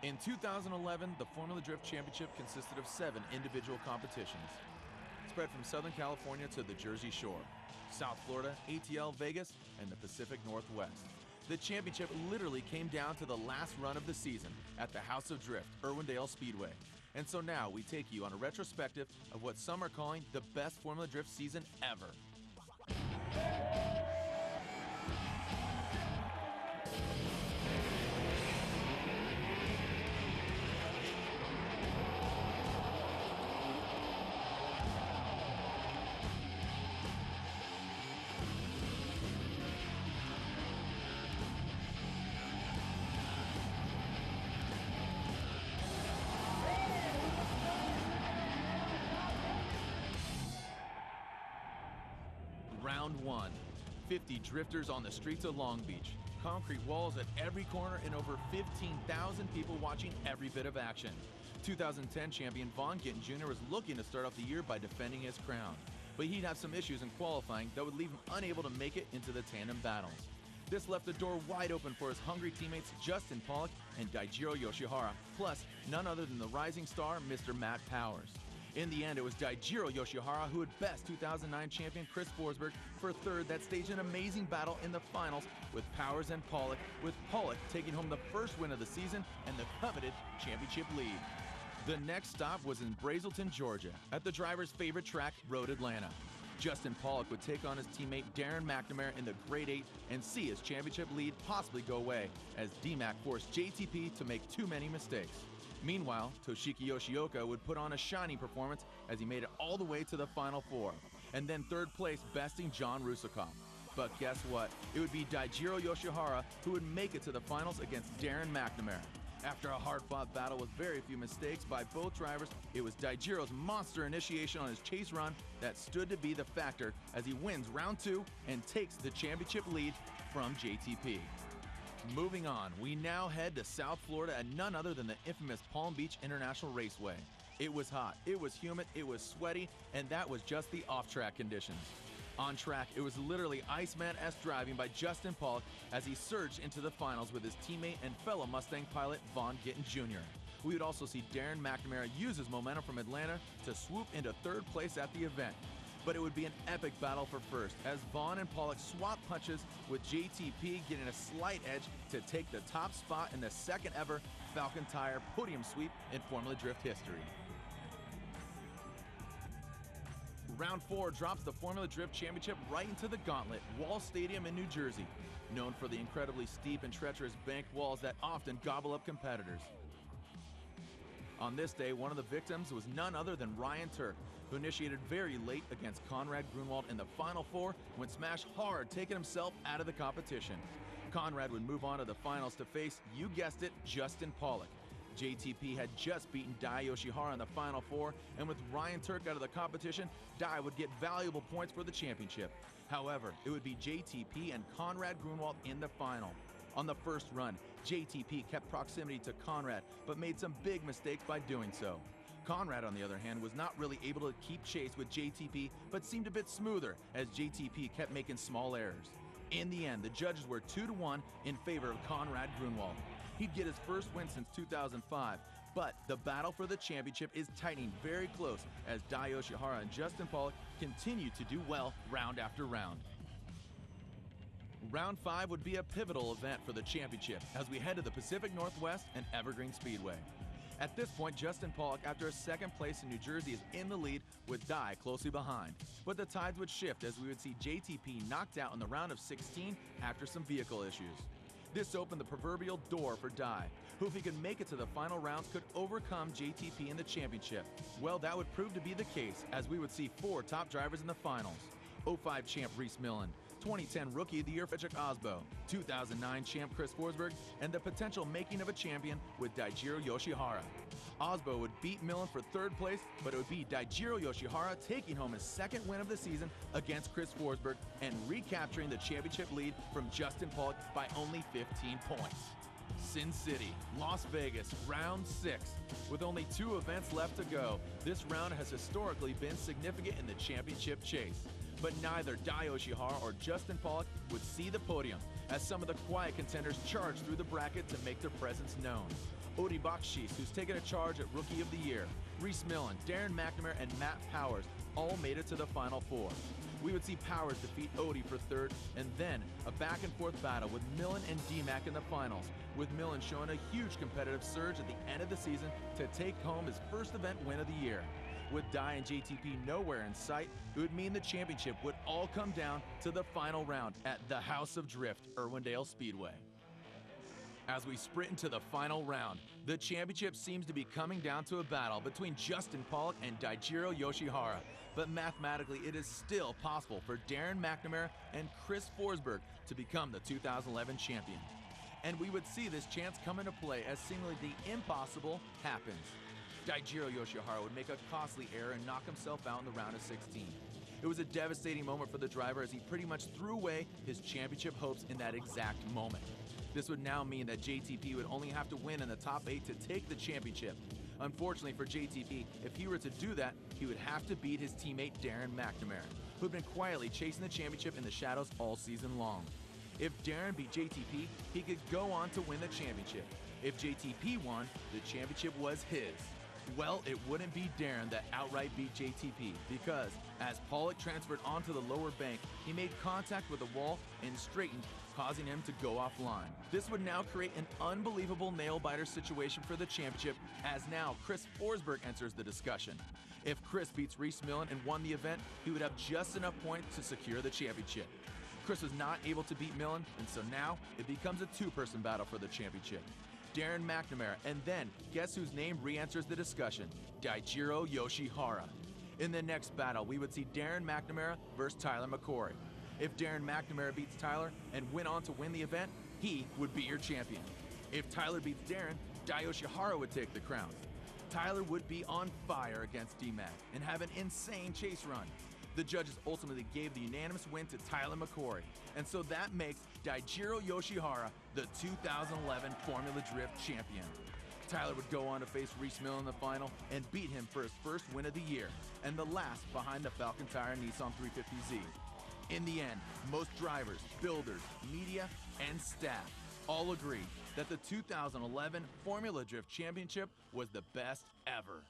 In 2011, the Formula Drift Championship consisted of 7 individual competitions, spread from Southern California to the Jersey Shore, South Florida, ATL, Vegas, and the Pacific Northwest. The championship literally came down to the last run of the season at the House of Drift, Irwindale Speedway. And so now we take you on a retrospective of what some are calling the best Formula Drift season ever. Round 1. 50 drifters on the streets of Long Beach. Concrete walls at every corner and over 15,000 people watching every bit of action. 2010 champion Vaughn Gittin Jr. was looking to start off the year by defending his crown, but he'd have some issues in qualifying that would leave him unable to make it into the tandem battles. This left the door wide open for his hungry teammates Justin Pollock and Daijiro Yoshihara, plus none other than the rising star Mr. Matt Powers. In the end, it was Daijiro Yoshihara who would best 2009 champion Chris Forsberg for third that staged an amazing battle in the finals with Powers and Pollock, with Pollock taking home the first win of the season and the coveted championship lead. The next stop was in Brazelton, Georgia, at the driver's favorite track, Road Atlanta. Justin Pollock would take on his teammate Darren McNamara in the Grade 8 and see his championship lead possibly go away, as D-Mac forced JTP to make too many mistakes. Meanwhile, Toshiki Yoshioka would put on a shining performance as he made it all the way to the Final Four, and then third place besting John Rusakov. But guess what? It would be Daijiro Yoshihara who would make it to the finals against Darren McNamara. After a hard-fought battle with very few mistakes by both drivers, it was Daijiro's monster initiation on his chase run that stood to be the factor as he wins round 2 and takes the championship lead from JTP. Moving on, we now head to South Florida at none other than the infamous Palm Beach International Raceway. It was hot, it was humid, it was sweaty, and that was just the off-track conditions. On track, it was literally Iceman-esque driving by Justin Pollock as he surged into the finals with his teammate and fellow Mustang pilot Vaughn Gittin Jr. We would also see Darren McNamara use his momentum from Atlanta to swoop into third place at the event. But it would be an epic battle for first, as Vaughn and Pollock swap punches, with JTP getting a slight edge to take the top spot in the second ever Falcon Tire podium sweep in Formula Drift history. Round 4 drops the Formula Drift Championship right into the gauntlet, Wall Stadium in New Jersey, known for the incredibly steep and treacherous banked walls that often gobble up competitors. On this day, one of the victims was none other than Ryan Turk, who initiated very late against Conrad Grunwald in the Final Four when smashed hard, taking himself out of the competition. Conrad would move on to the finals to face, you guessed it, Justin Pollock. JTP had just beaten Dai Yoshihara in the Final Four, and with Ryan Turk out of the competition, Dai would get valuable points for the championship. However, it would be JTP and Conrad Grunwald in the final. On the first run, JTP kept proximity to Conrad, but made some big mistakes by doing so. Conrad, on the other hand, was not really able to keep chase with JTP, but seemed a bit smoother as JTP kept making small errors. In the end, the judges were 2-1 in favor of Conrad Grunwald. He'd get his first win since 2005, but the battle for the championship is tightening very close as Dai Yoshihara and Justin Pollock continue to do well round after round. Round 5 would be a pivotal event for the championship as we head to the Pacific Northwest and Evergreen Speedway. At this point, Justin Pollock, after a second place in New Jersey, is in the lead with Dai closely behind. But the tides would shift as we would see JTP knocked out in the round of 16 after some vehicle issues. This opened the proverbial door for Dai, who if he could make it to the final rounds could overcome JTP in the championship. Well, that would prove to be the case as we would see 4 top drivers in the finals. 05 champ Reese Millen, 2010 Rookie of the Year Frederick Osbo, 2009 champ Chris Forsberg, and the potential making of a champion with Daijiro Yoshihara. Osbo would beat Millen for third place, but it would be Daijiro Yoshihara taking home his second win of the season against Chris Forsberg and recapturing the championship lead from Justin Pollock by only 15 points. Sin City, Las Vegas, round 6. With only 2 events left to go, this round has historically been significant in the championship chase. But neither Dai Yoshihara or Justin Pollock would would see the podium as some of the quiet contenders charged through the bracket to make their presence known. Odie Bakshis, who's taken a charge at Rookie of the Year, Reese Millen, Darren McNamara, and Matt Powers all made it to the Final Four. We would see Powers defeat Odie for third, and then a back-and-forth battle with Millen and D-Mac in the finals, with Millen showing a huge competitive surge at the end of the season to take home his first event win of the year. With Dye and JTP nowhere in sight, it would mean the championship would all come down to the final round at the House of Drift, Irwindale Speedway. As we sprint into the final round, the championship seems to be coming down to a battle between Justin Pollock and Daijiro Yoshihara, but mathematically it is still possible for Darren McNamara and Chris Forsberg to become the 2011 champion. And we would see this chance come into play as seemingly the impossible happens. Daijiro Yoshihara would make a costly error and knock himself out in the round of 16. It was a devastating moment for the driver as he pretty much threw away his championship hopes in that exact moment. This would now mean that JTP would only have to win in the top 8 to take the championship. Unfortunately for JTP, if he were to do that, he would have to beat his teammate Darren McNamara, who had been quietly chasing the championship in the shadows all season long. If Darren beat JTP, he could go on to win the championship. If JTP won, the championship was his. Well, it wouldn't be Darren that outright beat JTP because as Pollock transferred onto the lower bank, he made contact with the wall and straightened, causing him to go offline. This would now create an unbelievable nail-biter situation for the championship as now Chris Forsberg enters the discussion. If Chris beats Reese Millen and won the event, he would have just enough points to secure the championship. Chris was not able to beat Millen, and so now it becomes a two-person battle for the championship. Darren McNamara, and then guess whose name re-enters the discussion? Daijiro Yoshihara. In the next battle, we would see Darren McNamara versus Tyler McCory. If Darren McNamara beats Tyler and went on to win the event, he would be your champion. If Tyler beats Darren, Dai Yoshihara would take the crown. Tyler would be on fire against D-Mac and have an insane chase run. The judges ultimately gave the unanimous win to Tyler McCory, and so that makes Daijiro Yoshihara the 2011 Formula Drift champion. Tyler would go on to face Reese Millen in the final and beat him for his first win of the year, and the last behind the Falcon Tire Nissan 350Z. In the end, most drivers, builders, media, and staff all agreed that the 2011 Formula Drift Championship was the best ever.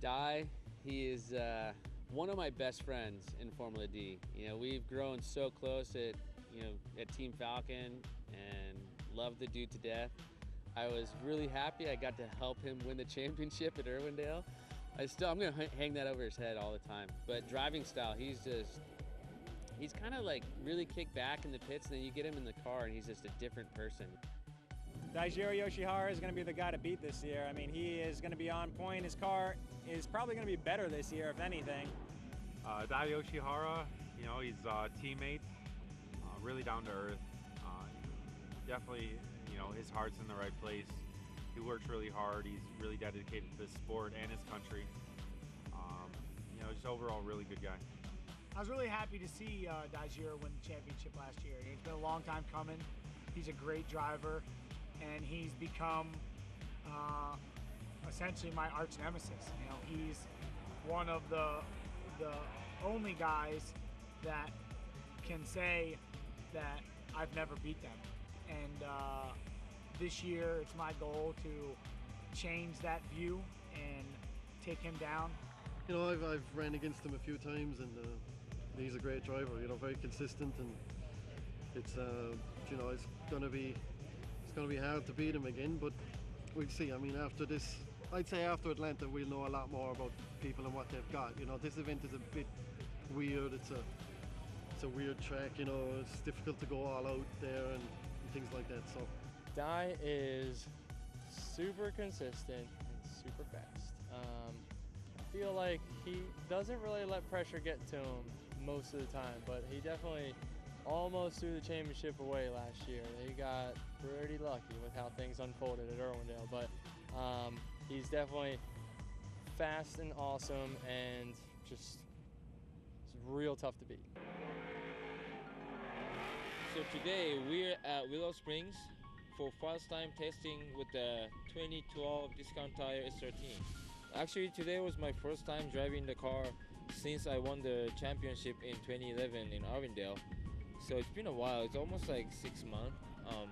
Dai, he is one of my best friends in Formula D. You know, we've grown so close at Team Falcon and love the dude to death. I was really happy I got to help him win the championship at Irwindale. I'm gonna hang that over his head all the time. But driving style, he's kind of like really kicked back in the pits, and then you get him in the car and he's just a different person. Daijiro Yoshihara is going to be the guy to beat this year. I mean, he is going to be on point. His car is probably going to be better this year, if anything. Dai Yoshihara, you know, he's a teammate, really down to earth. Definitely, you know, his heart's in the right place. He works really hard. He's really dedicated to the sport and his country. You know, just overall really good guy. I was really happy to see Daijiro win the championship last year. It's been a long time coming. He's a great driver, and he's become essentially my arch nemesis. You know, he's one of the only guys that can say that I've never beat them. And this year, it's my goal to change that view and take him down. You know, I've ran against him a few times, and he's a great driver. You know, very consistent, and it's you know, it's gonna be hard to beat him again. But we'll see. I mean, after this, I'd say after Atlanta, we'll know a lot more about people and what they've got. You know, this event is a bit weird. It's a weird track. You know, it's difficult to go all out there and things like that. So Dai is super consistent and super fast. I feel like he doesn't really let pressure get to him most of the time, but he definitely almost threw the championship away last year. He got pretty lucky with how things unfolded at Irwindale, but he's definitely fast and awesome and just real tough to beat. So today we're at Willow Springs for first time testing with the 2012 Discount Tire S13. Actually, today was my first time driving the car since I won the championship in 2011 in Irwindale. So it's been a while. It's almost like 6 months. Um,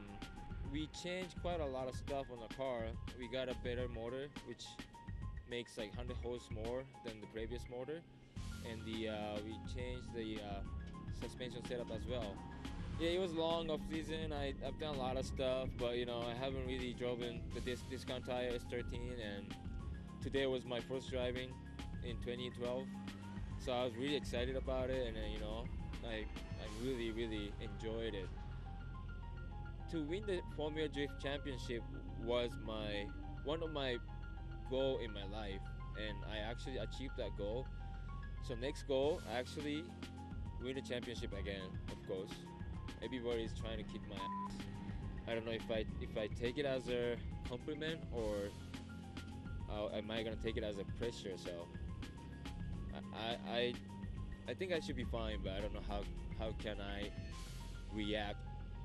we changed quite a lot of stuff on the car. We got a better motor, which makes like 100 horse more than the previous motor, and we changed the suspension setup as well. Yeah, it was long off season. I've done a lot of stuff, but you know I haven't really driven the discount tire S13, and today was my first driving in 2012. So I was really excited about it, and you know I really enjoyed it. To win the Formula Drift Championship was one of my goal in my life, and I actually achieved that goal. So next goal, actually win the championship again, of course. Everybody's trying to kick my ass. I don't know if I take it as a compliment or am I gonna take it as a pressure. So I think I should be fine, but I don't know how can I react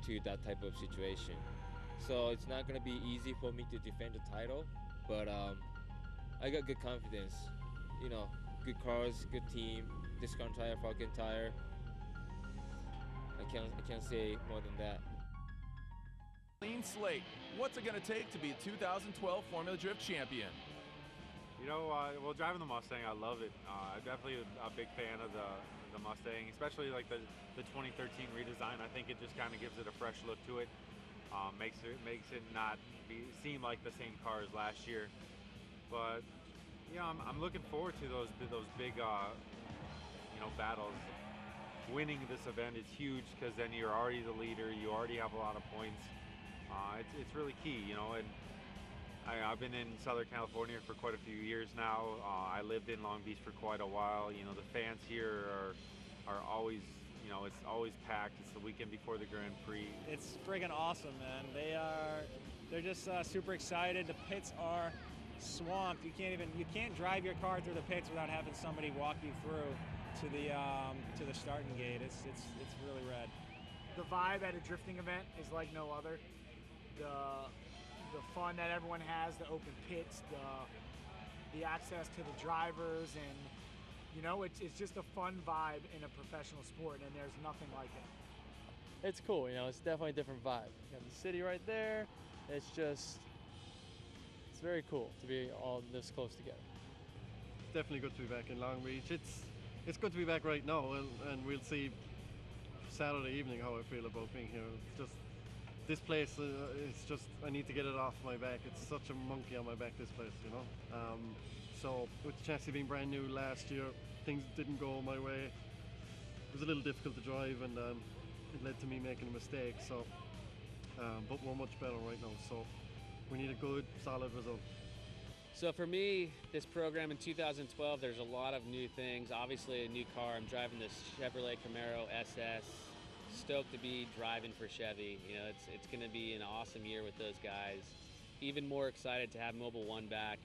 to that type of situation. So it's not gonna be easy for me to defend the title, but I got good confidence. You know, good cars, good team, discount tire, Falcon tire. I can't say more than that. Clean slate. What's it going to take to be a 2012 Formula Drift champion? You know, well, driving the Mustang, I love it. I'm definitely a big fan of the Mustang, especially like the 2013 redesign. I think it just kind of gives it a fresh look to it. Makes it not seem like the same car as last year. But you know, I'm looking forward to those big you know, battles. Winning this event is huge because then you're already the leader. You already have a lot of points. It's really key, you know. And I've been in Southern California for quite a few years now. I lived in Long Beach for quite a while. You know, the fans here are always, you know, it's always packed. It's the weekend before the Grand Prix. It's friggin' awesome, man. They're just super excited. The pits are swamped. You can't drive your car through the pits without having somebody walk you through to the starting gate. It's really rad. The vibe at a drifting event is like no other. The fun that everyone has, the open pits, the access to the drivers, and you know, it's just a fun vibe in a professional sport, and there's nothing like it. It's cool, you know, it's definitely a different vibe. You got the city right there. It's very cool to be all this close together. It's definitely good to be back in Long Beach. It's good to be back right now, and we'll see Saturday evening how I feel about being here. It's just this place. It's just I need to get it off my back. It's such a monkey on my back, this place, you know. So with the chassis being brand new last year, things didn't go my way. It was a little difficult to drive, and it led to me making a mistake. So, but we're much better right now. So we need a good, solid result. So for me, this program in 2012, there's a lot of new things. Obviously a new car. I'm driving this Chevrolet Camaro SS. Stoked to be driving for Chevy. You know, it's going to be an awesome year with those guys. Even more excited to have Mobil 1 back.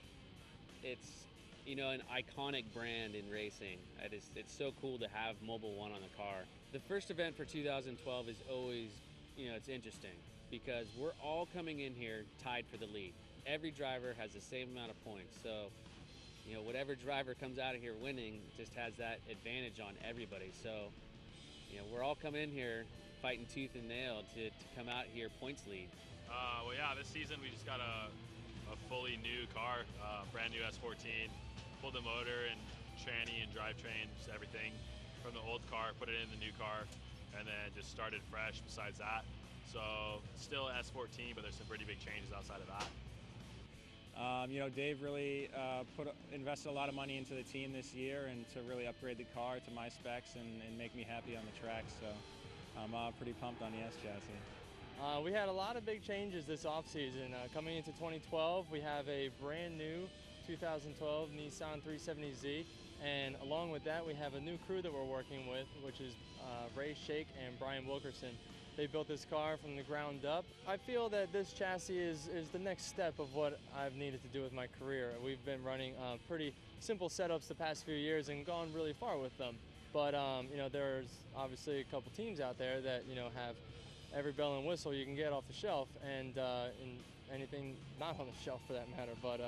It's, you know, an iconic brand in racing. It's so cool to have Mobil 1 on the car. The first event for 2012 is always, you know, it's interesting because we're all coming in here tied for the lead. Every driver has the same amount of points. So, you know, whatever driver comes out of here winning just has that advantage on everybody. So, you know, we're all coming in here fighting tooth and nail to come out here points lead. Well, yeah, this season we just got a fully new car, brand new S14. Pulled the motor and tranny and drivetrain, just everything from the old car, put it in the new car, and then just started fresh besides that. So still S14, but there's some pretty big changes outside of that. You know, Dave really invested a lot of money into the team this year and to really upgrade the car to my specs and make me happy on the track. So I'm pretty pumped on the S chassis. We had a lot of big changes this offseason. Coming into 2012, we have a brand new 2012 Nissan 370Z, and along with that, we have a new crew that we're working with, which is Ray Shake and Brian Wilkerson. They built this car from the ground up. I feel that this chassis is the next step of what I've needed to do with my career. We've been running pretty simple setups the past few years and gone really far with them. But you know, there's obviously a couple teams out there that, you know, have every bell and whistle you can get off the shelf, and anything not on the shelf for that matter. But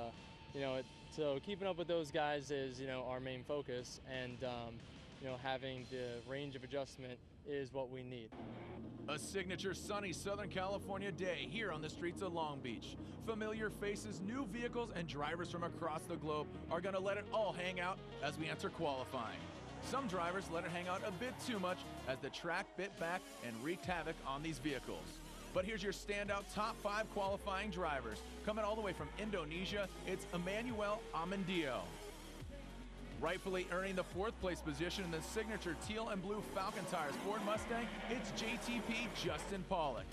you know, so keeping up with those guys is, you know, our main focus, and you know, having the range of adjustment is what we need. A signature sunny Southern California day here on the streets of Long Beach. Familiar faces, new vehicles, and drivers from across the globe are going to let it all hang out as we enter qualifying. Some drivers let it hang out a bit too much as the track bit back and wreaked havoc on these vehicles. But here's your standout top 5 qualifying drivers. Coming all the way from Indonesia, it's Emmanuel Amendio. Rightfully earning the 4th place position in the signature teal and blue Falcon Tires Ford Mustang, it's JTP Justin Pollock.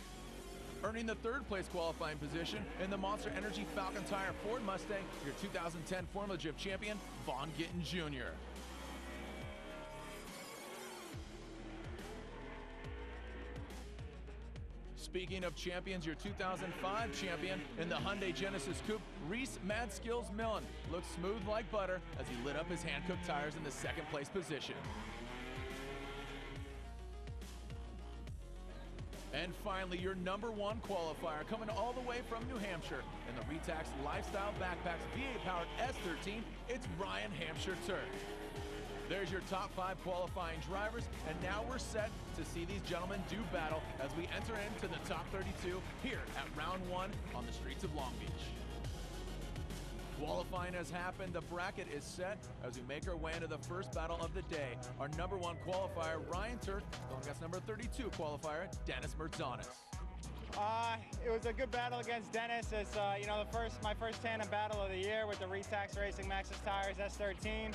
Earning the 3rd place qualifying position in the Monster Energy Falcon Tire Ford Mustang, your 2010 Formula Drift champion, Vaughn Gittin Jr. Speaking of champions, your 2005 champion in the Hyundai Genesis Coupe, Reese Mad Skills Millen, looked smooth like butter as he lit up his hand-cooked tires in the 2nd place position. And finally, your number 1 qualifier coming all the way from New Hampshire in the Retax Lifestyle Backpacks V8-powered S13, it's Ryan Hampshire Turk. There's your top 5 qualifying drivers, and now we're set to see these gentlemen do battle as we enter into the top 32 here at round 1 on the streets of Long Beach. Qualifying has happened, the bracket is set as we make our way into the first battle of the day. Our number 1 qualifier, Ryan Turk, going against number 32 qualifier, Dennis Mertzanis. It was a good battle against Dennis. It's my first tandem battle of the year with the Retax Racing Maxxis tires S13.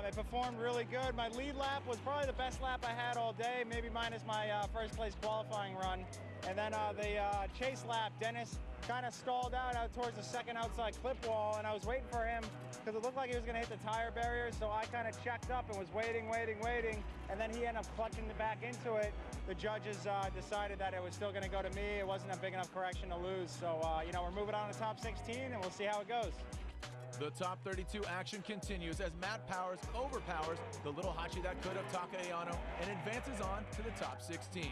It performed really good. My lead lap was probably the best lap I had all day, maybe minus my first place qualifying run. And then the chase lap, Dennis kind of stalled out towards the 2nd outside clip wall, and I was waiting for him because it looked like he was going to hit the tire barrier, so I kind of checked up and was waiting, and then he ended up clutching back into it. The judges decided that it was still going to go to me. It wasn't a big enough correction to lose, so we're moving on to top 16, and we'll see how it goes. The top 32 action continues as Matt Powers overpowers the little Hachi that could have Takayano and advances on to the top 16.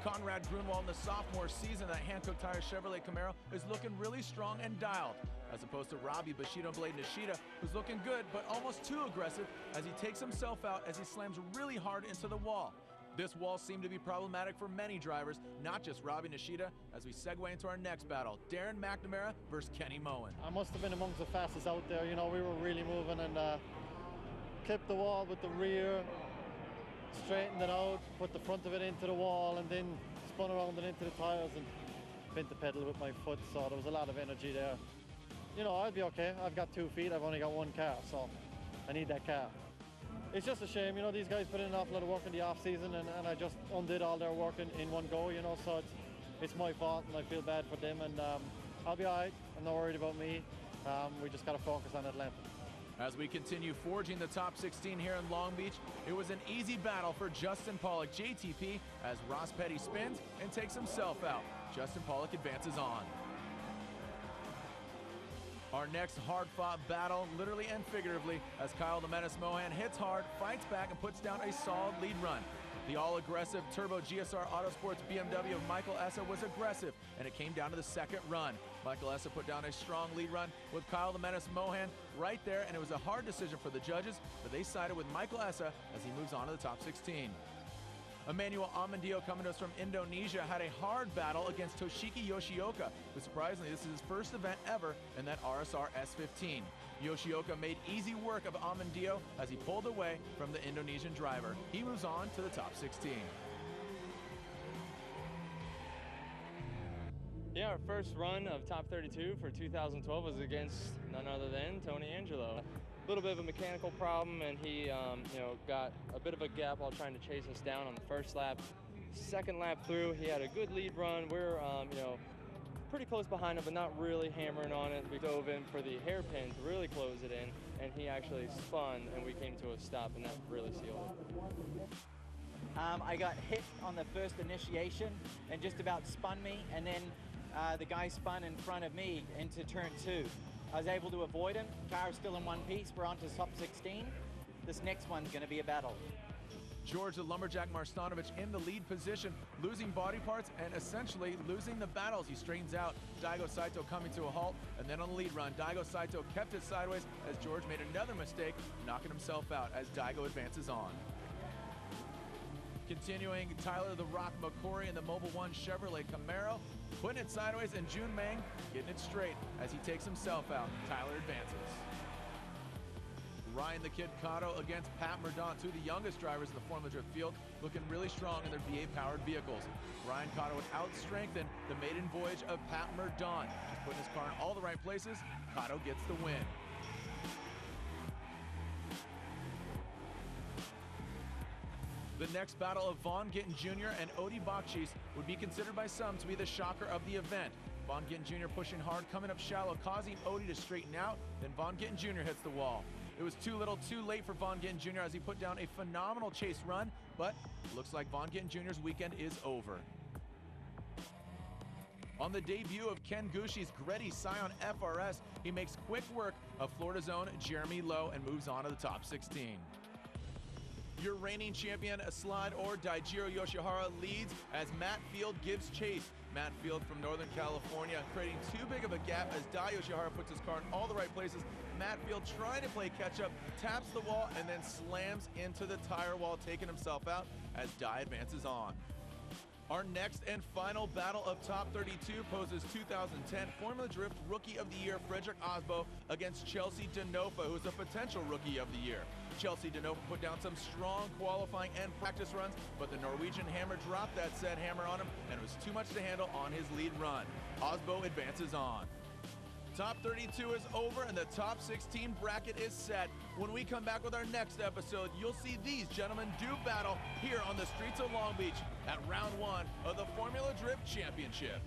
Conrad Grunwald in the sophomore season of that hand-cooked tire Chevrolet Camaro is looking really strong and dialed, as opposed to Robbie Bushido Blade Nishida, who's looking good but almost too aggressive as he takes himself out as he slams really hard into the wall. This wall seemed to be problematic for many drivers, not just Robbie Nishida, as we segue into our next battle, Darren McNamara versus Kenny Moen. I must have been amongst the fastest out there. You know, we were really moving and clipped the wall with the rear, straightened it out, put the front of it into the wall, and then spun around and into the tires and bent the pedal with my foot, so there was a lot of energy there. You know, I'll be okay. I've got 2 feet, I've only got 1 car, so I need that car. It's just a shame, you know, these guys put in an awful lot of work in the off-season, and I just undid all their work in one go, you know, so it's my fault, and I feel bad for them, and I'll be all right. I'm not worried about me. We just got to focus on Atlanta. As we continue forging the top 16 here in Long Beach, it was an easy battle for Justin Pollock JTP as Ross Petty spins and takes himself out. Justin Pollock advances on. Our next hard-fought battle, literally and figuratively, as Kyle the Menace Mohan hits hard, fights back, and puts down a solid lead run. The all-aggressive Turbo GSR Autosports BMW of Michael Essa was aggressive, and it came down to the 2nd run. Michael Essa put down a strong lead run with Kyle the Menace Mohan right there, and it was a hard decision for the judges, but they sided with Michael Essa as he moves on to the top 16. Emmanuel Amendio, coming to us from Indonesia, had a hard battle against Toshiki Yoshioka, but surprisingly, this is his first event ever in that RSR S15. Yoshioka made easy work of Amendio as he pulled away from the Indonesian driver. He moves on to the top 16. Yeah, our first run of top 32 for 2012 was against none other than Tony Angelo. A little bit of a mechanical problem, and he got a bit of a gap while trying to chase us down on the first lap. 2nd lap through, he had a good lead run. We're pretty close behind him, but not really hammering on it. We dove in for the hairpin to really close it in, and he actually spun, and we came to a stop, and that really sealed it. I got hit on the first initiation and just about spun me, and then the guy spun in front of me into turn 2. I was able to avoid him. Car's still in one piece. We're on to top 16. This next one's going to be a battle. George the Lumberjack Marstanovic in the lead position, losing body parts and essentially losing the battles. He straightens out. Daigo Saito coming to a halt, and then on the lead run, Daigo Saito kept it sideways as George made another mistake, knocking himself out as Daigo advances on. Continuing, Tyler the Rock McCory in the Mobil 1 Chevrolet Camaro, putting it sideways, and June Meng getting it straight as he takes himself out. Tyler advances. Ryan the Kid Cotto against Pat Mordaunt, two of the youngest drivers in the Formula Drift field, looking really strong in their V8-powered vehicles. Ryan Cotto would out-strengthen the maiden voyage of Pat Mordaunt. Just putting his car in all the right places, Cotto gets the win. The next battle of Vaughn Gittin Jr. and Odie Bakshis would be considered by some to be the shocker of the event. Vaughn Gittin Jr. pushing hard, coming up shallow, causing Odie to straighten out. Then Vaughn Gittin Jr. hits the wall. It was too little, too late for Vaughn Gittin Jr. as he put down a phenomenal chase run, but looks like Vaughn Gittin Jr.'s weekend is over. On the debut of Ken Gushi's Gretty Scion FRS, he makes quick work of Florida's own Jeremy Lowe and moves on to the top 16. Your reigning champion, Slide or Daijiro Yoshihara, leads as Matt Field gives chase. Matt Field from Northern California creating too big of a gap as Dai Yoshihara puts his car in all the right places. Matt Field trying to play catch-up, taps the wall, and then slams into the tire wall, taking himself out as Dai advances on. Our next and final battle of Top 32 poses 2010 Formula Drift Rookie of the Year Frederick Osbo against Chelsea Denofa, who is a potential Rookie of the Year. Chelsea Denofa put down some strong qualifying and practice runs, but the Norwegian hammer dropped that said hammer on him, and it was too much to handle on his lead run. Osbo advances on. Top 32 is over and the top 16 bracket is set. When we come back with our next episode, you'll see these gentlemen do battle here on the streets of Long Beach at round 1 of the Formula Drift Championship.